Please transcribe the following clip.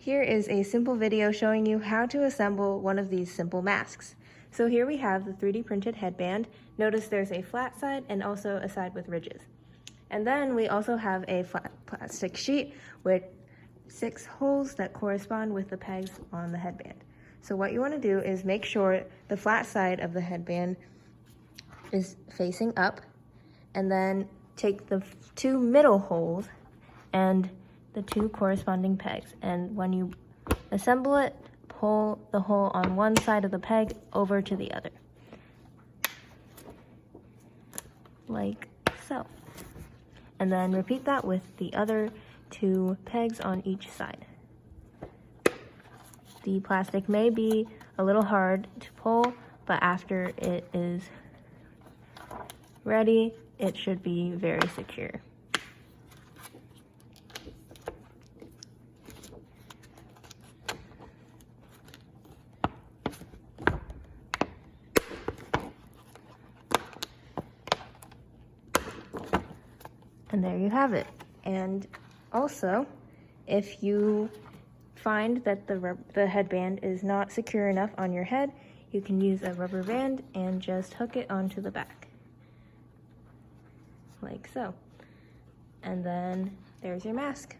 Here is a simple video showing you how to assemble one of these simple masks. So here we have the 3D printed headband. Notice there's a flat side and also a side with ridges. And then we also have a flat plastic sheet with 6 holes that correspond with the pegs on the headband. So what you want to do is make sure the flat side of the headband is facing up, and then take the 2 middle holes and the 2 corresponding pegs, and when you assemble it, pull the hole on one side of the peg over to the other, like so. And then repeat that with the other 2 pegs on each side. The plastic may be a little hard to pull, but after it is ready, it should be very secure. And there you have it. And also, if you find that the headband is not secure enough on your head, you can use a rubber band and just hook it onto the back, like so. And then there's your mask.